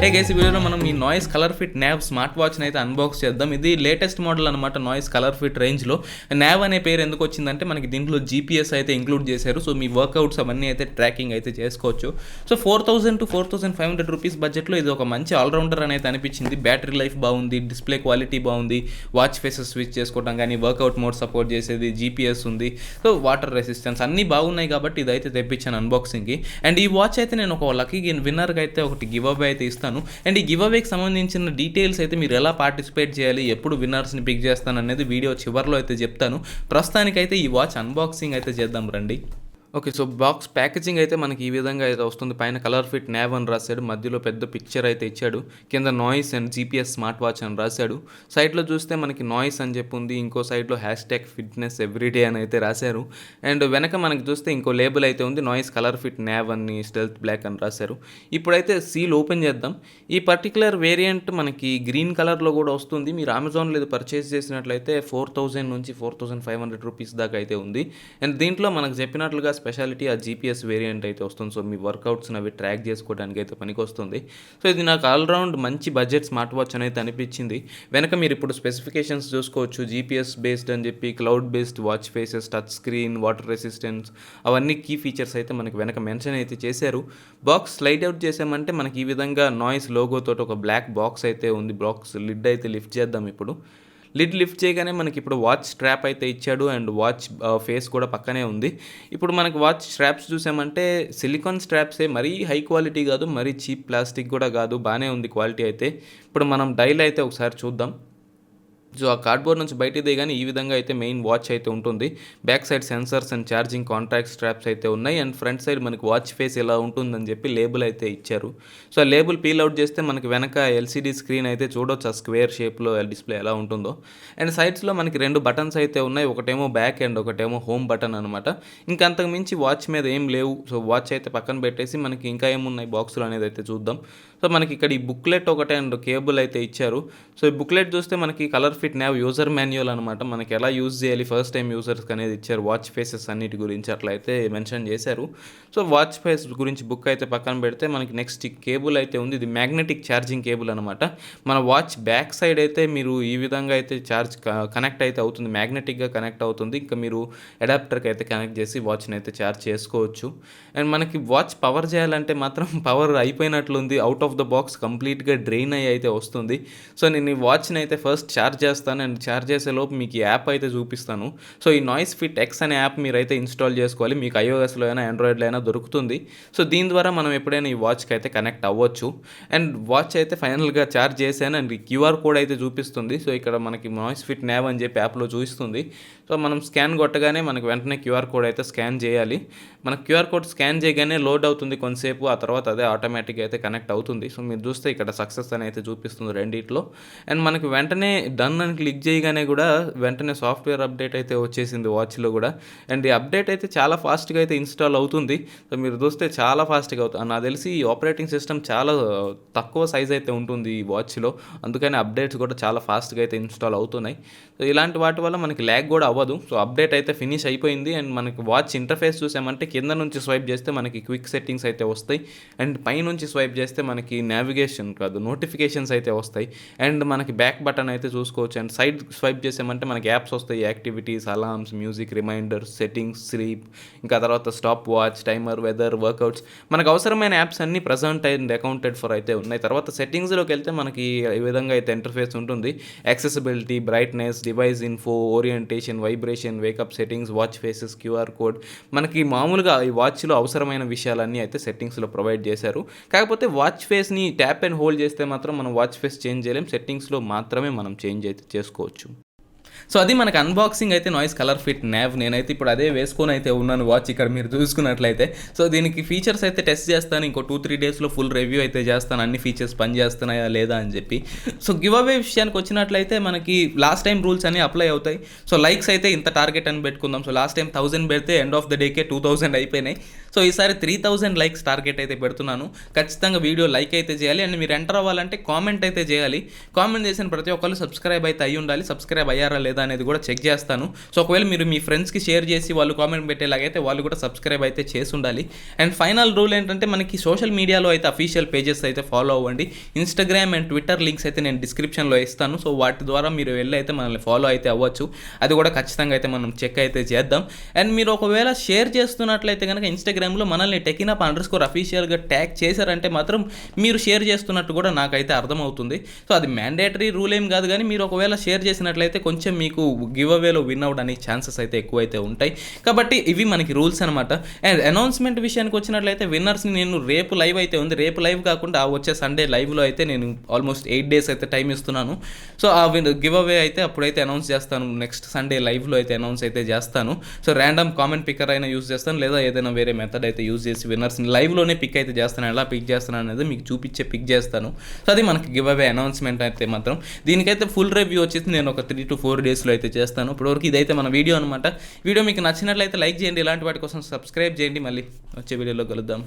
Hey guys, ఈ వీడియోలో మనం ఈ నాయిస్ కలర్ఫిట్ నావ్ స్మార్ట్ వాచ్ని అయితే అన్బాక్స్ చేద్దాం. ఇది లేటెస్ట్ మోడల్ అనమాట నాయిస్ కలర్ఫిట్ రేంజ్లో. నావ్ అనే పేరు ఎందుకు వచ్చిందంటే మనకి దీంట్లో జీపీఎస్ అయితే ఇంక్లూడ్ చేశారు. సో మీ వర్కౌట్స్ అవన్నీ అయితే ట్రాకింగ్ అయితే చేసుకోవచ్చు. సో 4000 to 4500 రూపీస్ బడ్జెట్లో ఇది ఒక మంచి ఆల్రౌండర్ అనేది అనిపించింది. బ్యాటరీ లైఫ్ బాగుంది, డిస్ప్లే క్వాలిటీ బాగుంది, వాచ్ ఫేసెస్ స్విచ్ చేసుకోవడం కానీ, వర్కౌట్ మోడ్ సపోర్ట్ చేసేది, జీపీఎస్ ఉంది, సో వాటర్ రెసిస్టెన్స్ అన్నీ బాగున్నాయి కాబట్టి ఇదైతే తెప్పించాను అన్బాక్సింగ్కి. అండ్ ఈ వాచ్ అయితే నేను ఒక లక్కీ విన్నర్కి అయితే ఒకటి గివ్ అవే అయితే ఇస్తాను. అండ్ ఈ గివ్ అవేకి సంబంధించిన డీటెయిల్స్ అయితే మీరు ఎలా పార్టిసిపేట్ చేయాలి, ఎప్పుడు విన్నర్స్ని పిక్ చేస్తాను అనేది వీడియో చివరిలో అయితే చెప్తాను. ప్రస్తుతానికైతే ఈ వాచ్ అన్బాక్సింగ్ అయితే చేద్దాం రండి. ఓకే, సో బాక్స్ ప్యాకేజింగ్ అయితే మనకి ఈ విధంగా అయితే వస్తుంది. పైన కలర్ఫిట్ నావ్ అని రాశాడు, మధ్యలో పెద్ద పిక్చర్ అయితే ఇచ్చాడు, కింద noise and GPS smart watch అని రాశాడు. సైడ్లో చూస్తే మనకి నాయిస్ అని చెప్పి ఉంది, ఇంకో సైడ్లో #ఫిట్నెస్ ఎవ్రీడే అని అయితే రాశారు. అండ్ వెనక మనకి చూస్తే ఇంకో లేబుల్ అయితే ఉంది, నాయిస్ కలర్ఫిట్ నావ్ అని స్టెల్త్ బ్లాక్ అని రాశారు. ఇప్పుడైతే సీల్ ఓపెన్ చేద్దాం. ఈ పర్టికులర్ వేరియంట్ మనకి గ్రీన్ కలర్లో కూడా వస్తుంది. మీరు అమెజాన్లో ఇది పర్చేస్ చేసినట్లయితే 4000 నుంచి 4500 రూపీస్ దాకా అయితే ఉంది. అండ్ దీంట్లో మనకు చెప్పినట్లుగా స్పెషాలిటీ ఆ జీపీఎస్ వేరియంట్ అయితే వస్తుంది. సో మీ వర్కౌట్స్ని అవి ట్రాక్ చేసుకోవడానికి అయితే పనికొస్తుంది. సో ఇది నాకు ఆల్రౌండ్ మంచి బడ్జెట్ స్మార్ట్ వాచ్ అనేది అనిపించింది. వెనక మీరు ఇప్పుడు స్పెసిఫికేషన్స్ చూసుకోవచ్చు. జీపీఎస్ బేస్డ్ అని చెప్పి, cloud based watch faces, touch screen, water resistance, అవన్నీ కీ ఫీచర్స్ అయితే మనకి వెనక మెన్షన్ అయితే చేశారు. బాక్స్ స్లైడ్ అవుట్ చేసామంటే మనకి ఈ విధంగా నాయిస్ లోగోతో ఒక బ్లాక్ బాక్స్ అయితే ఉంది. బాక్స్ లిడ్ అయితే లిఫ్ట్ చేద్దాం. ఇప్పుడు లిడ్ లిఫ్ట్ చేయగానే మనకి ఇప్పుడు వాచ్ స్ట్రాప్ అయితే ఇచ్చాడు అండ్ వాచ్ ఫేస్ కూడా పక్కనే ఉంది. ఇప్పుడు మనకి వాచ్ స్ట్రాప్స్ చూసామంటే సిలికాన్ స్ట్రాప్సే, మరీ హై క్వాలిటీ కాదు, మరీ చీప్ ప్లాస్టిక్ కూడా కాదు, బాగానే ఉంది క్వాలిటీ అయితే. ఇప్పుడు మనం డైల్ అయితే ఒకసారి చూద్దాం. సో ఆ కార్డ్బోర్డ్ నుంచి బయట దిగానే ఈ విధంగా అయితే మెయిన్ వాచ్ అయితే ఉంటుంది. Back side sensors and charging contact straps అయితే ఉన్నాయి. అండ్ ఫ్రంట్ సైడ్ మనకి వాచ్ ఫేస్ ఎలా ఉంటుందని చెప్పి లేబుల్ అయితే ఇచ్చారు. సో ఆ లేబుల్ పీల్ అవుట్ చేస్తే మనకి వెనక ఎల్సీడీ స్క్రీన్ అయితే చూడొచ్చు, ఆ స్క్వేర్ షేప్లో డిస్ప్లే ఎలా ఉంటుందో. అండ్ సైడ్స్లో మనకి 2 బటన్స్ అయితే ఉన్నాయి, ఒకటేమో బ్యాక్ అండ్ ఒకటేమో హోమ్ బటన్ అనమాట. ఇంకా అంతకు మించి వాచ్ మీద ఏం లేవు. సో వాచ్ అయితే పక్కన పెట్టేసి మనకి ఇంకా ఏమున్నాయి బాక్స్లో అనేది అయితే చూద్దాం. సో మనకి ఇక్కడ ఈ బుక్లెట్ ఒకటే అండ్ కేబుల్ అయితే ఇచ్చారు. సో ఈ బుక్లెట్ చూస్తే మనకి కలర్ఫిట్ నావ్ యూజర్ మాన్యువల్ అనమాట. మనకి ఎలా యూజ్ చేయాలి ఫస్ట్ టైం యూజర్స్కి అనేది ఇచ్చారు. వాచ్ ఫేసెస్ అన్నిటి గురించి అట్లా అయితే మెన్షన్ చేశారు. సో వాచ్ ఫేస్ గురించి బుక్ అయితే పక్కన పెడితే మనకి నెక్స్ట్ కేబుల్ అయితే ఉంది. ఇది మ్యాగ్నెటిక్ ఛార్జింగ్ కేబుల్ అనమాట. మన వాచ్ బ్యాక్ సైడ్ అయితే మీరు ఈ విధంగా అయితే ఛార్జ్ కనెక్ట్ అయితే అవుతుంది, మ్యాగ్నెటిక్గా కనెక్ట్ అవుతుంది. ఇంకా మీరు అడాప్టర్కి అయితే కనెక్ట్ చేసి వాచ్ని అయితే ఛార్జ్ చేసుకోవచ్చు. అండ్ మనకి వాచ్ పవర్ చేయాలంటే మాత్రం పవర్ అయిపోయినట్లుంది, అవుట్ ఆఫ్ ద బాక్స్ కంప్లీట్గా డ్రైన్ అయ్యి అయితే వస్తుంది. సో నేను ఈ వాచ్ని అయితే ఫస్ట్ ఛార్జ్ చేస్తాను అండ్ ఛార్జ్ చేసేలోపు మీకు ఈ యాప్ అయితే చూపిస్తాను. సో ఈ నాయిస్ ఫిట్ ఎక్స్ అనే యాప్ మీరు అయితే ఇన్స్టాల్ చేసుకోవాలి. మీకు iOSలో అయినా ఆండ్రాయిడ్లో అయినా దొరుకుతుంది. సో దీని ద్వారా మనం ఎప్పుడైనా ఈ వాచ్కి అయితే కనెక్ట్ అవ్వచ్చు. అండ్ వాచ్ అయితే ఫైనల్గా ఛార్జ్ చేశాను అండ్ క్యూఆర్ కోడ్ అయితే చూపిస్తుంది. సో ఇక్కడ మనకి నాయిస్ ఫిట్ నావ్ అని చెప్పి యాప్లో చూపిస్తుంది. సో మనం స్కాన్ కొట్టగానే మనకి వెంటనే క్యూఆర్ కోడ్ అయితే స్కాన్ చేయాలి. మనకు క్యూఆర్ కోడ్ స్కాన్ చేయగానే లోడ్ అవుతుంది కొంతసేపు, ఆ తర్వాత అదే ఆటోమేటిక్గా అయితే కనెక్ట్ అవుతుంది. సో మీరు చూస్తే ఇక్కడ సక్సెస్ అని అయితే చూపిస్తుంది రెండిట్లో. అండ్ మనకి వెంటనే డన్ అని క్లిక్ చేయగానే కూడా వెంటనే సాఫ్ట్వేర్ అప్డేట్ అయితే వచ్చేసింది వాచ్లో కూడా. అండ్ ఈ అప్డేట్ అయితే చాలా ఫాస్ట్గా అయితే ఇన్స్టాల్ అవుతుంది. సో మీరు చూస్తే చాలా ఫాస్ట్గా అవుతుంది. నాకు తెలిసి ఈ ఆపరేటింగ్ సిస్టమ్ చాలా తక్కువ సైజ్ అయితే ఉంటుంది ఈ వాచ్లో, అందుకని అప్డేట్స్ కూడా చాలా ఫాస్ట్గా అయితే ఇన్స్టాల్ అవుతున్నాయి. సో ఇలాంటి వాటి వల్ల మనకి ల్యాగ్ కూడా అవ్వదు. సో అప్డేట్ అయితే ఫినిష్ అయిపోయింది. అండ్ మనకి వాచ్ ఇంటర్ఫేస్ చూసామంటే కింద నుంచి స్వైప్ చేస్తే మనకి క్విక్ సెట్టింగ్స్ అయితే వస్తాయి. అండ్ పైనుంచి స్వైప్ చేస్తే మనకి నావిగేషన్ కాదు, నోటిఫికేషన్స్ అయితే వస్తాయి. అండ్ మనకి బ్యాక్ బటన్ అయితే చూసుకోవచ్చు. అండ్ సైడ్ స్వైప్ చేసామంటే మనకి యాప్స్ వస్తాయి, activities, alarms, music, reminders, settings, sleep, ఇంకా తర్వాత stopwatch, timer, weather, workouts, మనకు అవసరమైన యాప్స్ అన్నీ ప్రజెంట్ అండ్ అకౌంటెడ్ ఫర్ అయితే ఉన్నాయి. తర్వాత సెట్టింగ్స్లోకి వెళ్తే మనకి ఈ విధంగా అయితే ఇంటర్ఫేస్ ఉంటుంది. Accessibility, brightness, device info, orientation, vibration, wake up settings, watch faces, QR code, మనకి మామూలుగా ఈ వాచ్లో అవసరమైన విషయాలన్నీ అయితే సెట్టింగ్స్లో ప్రొవైడ్ చేశారు. కాకపోతే వాచ్ ఫేస్ని ట్యాప్ అండ్ హోల్డ్ చేస్తే మాత్రం మనం వాచ్ ఫేస్ చేంజ్ చేయలేం, సెట్టింగ్స్లో మాత్రమే మనం చేంజ్ అయితే చేసుకోవచ్చు. సో అది మనకు అన్బాక్సింగ్ అయితే నాయిస్ కలర్ఫిట్ నావ్. నేనైతే ఇప్పుడు అదే వేసుకొని అయితే ఉన్నాను వాచ్, ఇక్కడ మీరు చూసుకున్నట్లయితే. సో దీనికి ఫీచర్స్ అయితే టెస్ట్ చేస్తాను, ఇంకో 2-3 డేస్లో ఫుల్ రివ్యూ అయితే చేస్తాను, అన్ని ఫీచర్స్ పనిచేస్తున్నాయా లేదా అని చెప్పి. సో గివ్ అవే విషయానికి వచ్చినట్లయితే మనకి లాస్ట్ టైం రూల్స్ అన్నీ అప్లై అవుతాయి. సో లైక్స్ అయితే ఇంత టార్గెట్ అని పెట్టుకుందాం. సో లాస్ట్ టైం 1000 పెడితే ఎండ్ ఆఫ్ ద డేకే 2000 అయిపోయినాయి. సో ఈసారి 3000 లైక్స్ టార్గెట్ అయితే పెడుతున్నాను. ఖచ్చితంగా వీడియో లైక్ అయితే చేయాలి. అండ్ మీరు ఎంటర్ అవ్వాలంటే కామెంట్ అయితే చేయాలి. కామెంట్ చేసిన ప్రతి ఒక్కరు సబ్స్క్రైబ్ అయితే అయ్యి ఉండాలి. సబ్స్క్రైబ్ అయ్యారా లేదా అనేది కూడా చెక్ చేస్తాను. సో ఒకవేళ మీరు మీ ఫ్రెండ్స్కి షేర్ చేసి వాళ్ళు కామెంట్ పెట్టేలాగైతే వాళ్ళు కూడా సబ్స్క్రైబ్ అయితే చేసి ఉండాలి. అండ్ ఫైనల్ రూల్ ఏంటంటే మనకి సోషల్ మీడియాలో అయితే అఫీషియల్ పేజెస్ అయితే ఫాలో అవ్వండి. ఇన్స్టాగ్రామ్ అండ్ ట్విట్టర్ లింక్స్ అయితే నేను డిస్క్రిప్షన్లో ఇస్తాను. సో వాటి ద్వారా మీరు వెళ్ళి అయితే మనల్ని ఫాలో అయితే అవ్వచ్చు. అది కూడా ఖచ్చితంగా అయితే మనం చెక్ అయితే చేద్దాం. అండ్ మీరు ఒకవేళ షేర్ చేస్తున్నట్లయితే కనుక ఇన్స్టాగ్రామ్లో మనల్ని TECHIN అఫీషియల్గా ట్యాగ్ చేశారంటే మాత్రం మీరు షేర్ చేస్తున్నట్టు కూడా నాకైతే అర్థమవుతుంది. సో అది మ్యాండేటరీ రూల్ ఏం కాదు, కానీ మీరు ఒకవేళ షేర్ చేసినట్లయితే కొంచెం మీకు గివ్ అవేలో విన్ అవ్వడానికి ఛాన్సెస్ అయితే ఎక్కువైతే ఉంటాయి. కాబట్టి ఇవి మనకి రూల్స్ అనమాట. అండ్ అనౌన్స్మెంట్ విషయానికి వచ్చినట్లయితే విన్నర్స్ని నేను రేపు లైవ్ అయితే ఉంది, రేపు లైవ్ కాకుండా వచ్చే సండే లైవ్లో అయితే నేను ఆల్మోస్ట్ 8 days అయితే టైం ఇస్తున్నాను. సో ఆ గివ్ అవే అయితే అప్పుడైతే అనౌన్స్ చేస్తాను, నెక్స్ట్ సండే లైవ్లో అయితే అనౌన్స్ అయితే చేస్తాను. సో ర్యాండమ్ కామెంట్ పిక్కర్ అయినా యూస్ చేస్తాను, లేదా ఏదైనా వేరే మెథడ్ అయితే యూజ్ చేసి విన్నర్స్ని లైవ్లోనే పిక్ అయితే చేస్తాను. ఎలా పిక్ చేస్తాను అనేది మీకు చూపించే పిక్ చేస్తాను. సో అది మనకి గివ్ అవే అనౌన్స్మెంట్ అయితే మాత్రం. దీనికైతే ఫుల్ రివ్యూ వచ్చేసి నేను ఒక 3 to 4 daysలో అయితే చేస్తాను. ఇప్పటివరకు ఇదైతే మన వీడియో అనమాట. వీడియో మీకు నచ్చినట్లయితే లైక్ చేయండి, ఇలాంటి వాటి కోసం సబ్స్క్రైబ్ చేయండి. మళ్ళీ వచ్చే వీడియోలో కలుద్దాం.